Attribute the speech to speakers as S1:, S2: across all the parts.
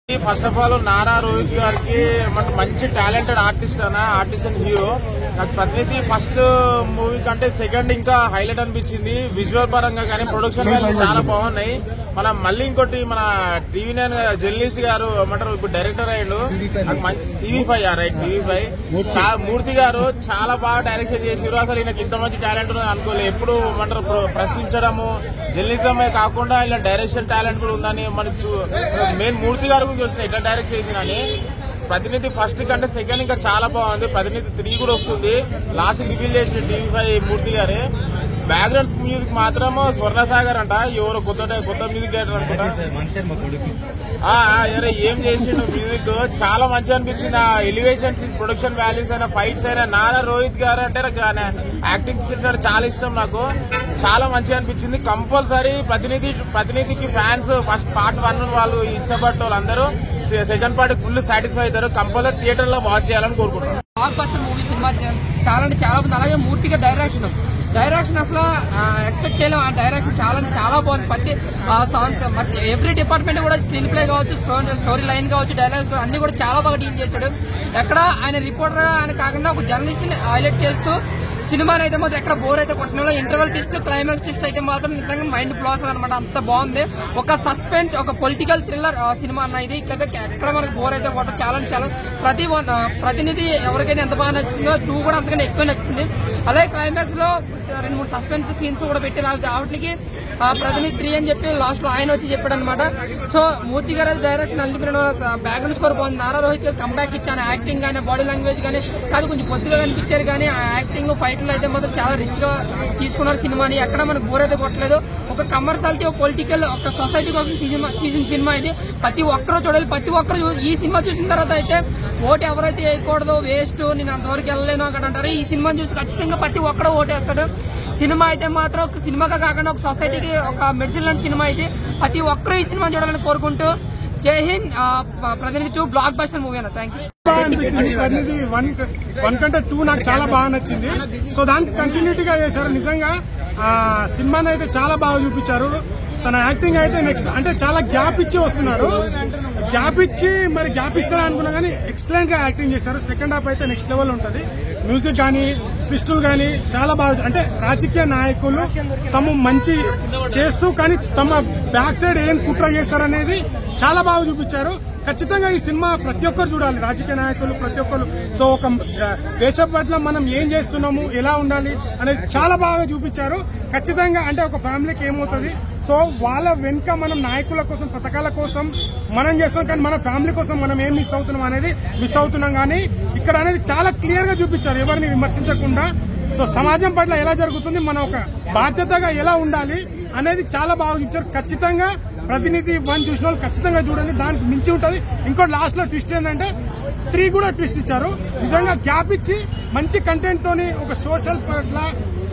S1: First of all Nara Rohit గారికి మంచి talented artist and hero. నాకు ప్రతినిధి ఫస్ట్ మూవీ కంటే సెకండ్ ఇంకా హైలైట్ అనిపించింది. విజువల్ పరంగా కానీ ప్రొడక్షన్ వాల్యూస్ చాలా బాగున్నాయి. మన మళ్ళీ ఇంకోటి మన TV9 జర్నలిస్ట్ గారు ఏమంటారు ఇప్పుడు డైరెక్టర్ అయ్యిండు. TV5 రైట్ TV5 మూర్తి గారు చాలా బాగా డైరెక్షన్ చేసారు. అసలు ఈయనకి ఇంత మంచి టాలెంట్ అనుకోలేదు. ఎప్పుడు ఏమంటారు ప్రశ్నించడము జర్నలిజమే కాకుండా ఇలా డైరెక్షన్ టాలెంట్ కూడా ఉందని మనకు మెయిన్ మూర్తి గారు గురించి వస్తుంది ఎట్లా డైరెక్ట్ చేసినని. ప్రతినిధి ఫస్ట్ కంటే సెకండ్ ఇంకా చాలా బాగుంది. ప్రతినిధి 3 కూడా వస్తుంది. లాస్ట్ రివీల్ చేసిన TV5 మూర్తి గారే. బ్యాక్గ్రౌండ్ మ్యూజిక్ మాత్రం స్వర్ణసాగర్ అంట ఎవరు కొత్త మ్యూజిక్ డైరెక్టర్ అనుకుంటా. ఏం చేసిండు మ్యూజిక్ చాలా మంచిగా అనిపించింది. ఆ ఎలివేషన్స్ ప్రొడక్షన్ వాల్యూస్ అయినా ఫైట్స్ అయినా నారా రోహిత్ గారు అంటే నాకు యాక్టింగ్ స్కిల్స్ అంటే చాలా ఇష్టం. నాకు చాలా మంచిగా అనిపించింది. కంపల్సరీ ప్రతినిధికి ఫ్యాన్స్ ఫస్ట్ పార్ట్ 1 వాళ్ళు ఇష్టపడ్డ వాళ్ళందరూ సెకండ్ పార్ట్ ఫుల్ సాటిస్ఫై అవుతారు. కంపల్సరీ థియేటర్ లో వాచ్ చేయాలని కోరుకుంటున్నాను.
S2: బ్లాక్ బస్టర్ మూవీ సినిమా చాలా అంటే చాలా బాగుంది. అలాగే మూర్తిగా డైరెక్షన్ అసలు ఎక్స్పెక్ట్ చేయలేము. ఆ డైరెక్షన్ చాలా బాగుంది. ప్రతి సాంగ్స్ ఎవ్రీ డిపార్ట్మెంట్ కూడా స్క్రీన్ ప్లే కావచ్చు, స్టోరీ లైన్ కావచ్చు, డైలాగ్స్ అన్ని కూడా చాలా బాగా డీల్ చేశాడు. ఎక్కడ ఆయన రిపోర్టర్ ఆయన కాకుండా ఒక జర్నలిస్ట్ ని హైలైట్ చేస్తూ సినిమాని అయితే మాత్రం ఎక్కడ బోర్ అయితే కొట్టిన ఇంటర్వెల్ ట్విస్ట్ క్లైమాక్స్ ట్విస్ట్ అయితే మాత్రం నిజంగా మైండ్ బ్లాస్ అనమాట. అంత బాగుంది. ఒక సస్పెన్స్ ఒక పొలిటికల్ థ్రిల్లర్ సినిమా అన్న ఇది. ఎక్కడ మనకు బోర్ అయితే కొట్ట చాలా ప్రతినిధి ఎవరికైతే ఎంత బాగా నచ్చుతుందో 2 కూడా అంతకన్నా ఎక్కువ నచ్చుతుంది. అలాగే క్లైమాక్స్ లో 2-3 సస్పెన్స్ సీన్స్ కూడా పెట్టి వాటికి ప్రతినిధి 3 అని చెప్పి లాస్ట్ లో ఆయన వచ్చి చెప్పాడు అనమాట. సో మూర్తి గారి డైరెక్షన్ అల్లిపోయిన బ్యాక్గ్రౌండ్ స్కోర్ బాగుంది. నారా రోహిత్ గారు కంబ్యాక్ ఇచ్చాను. యాక్టింగ్ కానీ బాడీ లాంగ్వేజ్ కానీ కాదు కొంచెం కొద్దిగా కనిపించారు కానీ ఆ యాక్టింగ్ ఫైట్లు అయితే మాత్రం చాలా రిచ్ గా తీసుకున్నారు సినిమాని. ఎక్కడ మనకు బోర్ అయితే కొట్టలేదు. ఒక కమర్షియాలిటీ ఒక పొలిటికల్ ఒక సొసైటీ కోసం తీసిన సినిమా ఇది. ప్రతి ఒక్కరూ చూడాలి. ప్రతి ఒక్కరు ఈ సినిమా చూసిన తర్వాత అయితే ఓటు ఎవరైతే వేయకూడదు వేస్ట్ నేను అంతవరకు వెళ్ళలేను అక్కడ అంటారు. ఈ సినిమాని చూస్తే ఖచ్చితంగా ప్రతి ఒక్కరు ఓటు వేస్తాడు. సినిమా అయితే మాత్రం ఒక సినిమాగా కాకుండా ఒక సొసైటీకి ఒక మెడిసిన్ లాంటి సినిమా అయితే ప్రతి ఒక్కరూ ఈ సినిమా చూడాలని కోరుకుంటూ జై హింద్. ప్రతినిధి 2 బ్లాక్ బస్టర్ మూవీ అన్న. Thank you.
S3: బాగా అనిపించింది. ప్రతినిధి 1 కంటే 2 నాకు చాలా బాగా నచ్చింది. సో దానికి కంటిన్యూటీగా చేశారు. నిజంగా సినిమాని అయితే చాలా బాగా చూపించారు. తన యాక్టింగ్ అయితే నెక్స్ట్ అంటే చాలా గ్యాప్ ఇచ్చి వస్తున్నాడు. గ్యాప్ ఇస్తాడు అనుకున్నా కానీ ఎక్సలెంట్ గా యాక్టింగ్ చేశారు. సెకండ్ హాఫ్ అయితే నెక్స్ట్ లెవెల్ ఉంటుంది. మ్యూజిక్ కానీ ట్విస్టులు కానీ చాలా బాగా అంటే రాజకీయ నాయకులు తమ మంచి చేస్తూ కానీ తమ బ్యాక్ సైడ్ ఏం కుట్ర చేస్తారనేది చాలా బాగా చూపించారు. ఖచ్చితంగా ఈ సినిమా ప్రతి ఒక్కరు చూడాలి. రాజకీయ నాయకులు ప్రతి ఒక్కరు. సో ఒక దేశం పట్ల మనం ఏం చేస్తున్నాము ఎలా ఉండాలి అనేది చాలా బాగా చూపించారు. ఖచ్చితంగా అంటే ఒక ఫ్యామిలీకి ఏమవుతుంది సో వాళ్ళ వెనుక మనం నాయకుల కోసం పథకాల కోసం మనం చేస్తున్నాం కానీ మన ఫ్యామిలీ కోసం మనం ఏం మిస్ అవుతున్నాం కానీ ఇక్కడ అనేది చాలా క్లియర్ గా చూపించారు. ఎవరిని విమర్శించకుండా సో సమాజం పట్ల ఎలా జరుగుతుంది మనం ఒక బాధ్యతగా ఎలా ఉండాలి అనేది చాలా బాగా చూపించారు. ఖచ్చితంగా ప్రతినిధి 1 చూసిన వాళ్ళు ఖచ్చితంగా చూడండి. దానికి మించి ఉంటుంది. ఇంకోటి లాస్ట్ లో ట్విస్ట్ ఏంటంటే 3 కూడా ట్విస్ట్ ఇచ్చారు. నిజంగా గ్యాప్ ఇచ్చి మంచి కంటెంట్ తోని ఒక సోషల్ పట్ల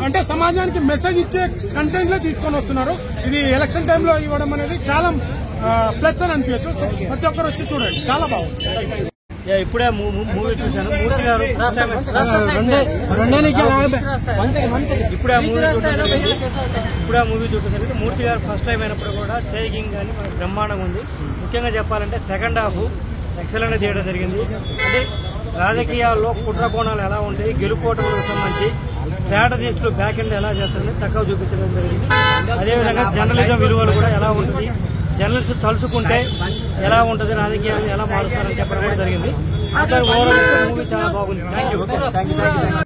S3: అంటే సమాజానికి మెసేజ్ ఇచ్చే కంటెంట్ లో తీసుకొని వస్తున్నారు. ఇది ఎలక్షన్ టైంలో ఇవ్వడం అనేది చాలా ప్లస్ అని అనిపించచ్చు. సో ప్రతి ఒక్కరు వచ్చి చూడండి. చాలా బాగుంది.
S4: ఇప్పుడే మూవీ చూశాను. మూర్తి గారు ఇప్పుడే మూవీ చూసేసరికి మూర్తి గారు ఫస్ట్ టైం అయినప్పుడు కూడా టేకింగ్ కానీ మనకు బ్రహ్మాండంగా ఉంది. ముఖ్యంగా చెప్పాలంటే సెకండ్ హాఫ్ ఎక్సలెంట్ గా చేయడం జరిగింది. అంటే రాజకీయాల్లో కుట్ర కోణాలు ఎలా ఉంటాయి, గెలుపోవటంలకు సంబంధించి స్ట్రాటజిస్టులు బ్యాక్ ఎండ్ ఎలా చేస్తారని చక్కగా చూపించడం జరిగింది. అదేవిధంగా జర్నలిజం విలువలు కూడా ఎలా ఉంటుంది, జర్నలిస్ట్ తలుచుకుంటే ఎలా ఉంటుంది, రాజకీయాలను ఎలా మారుస్తారని చెప్పడం కూడా జరిగింది. ఓవరాల్ మూవీ చాలా బాగుంది. Thank you.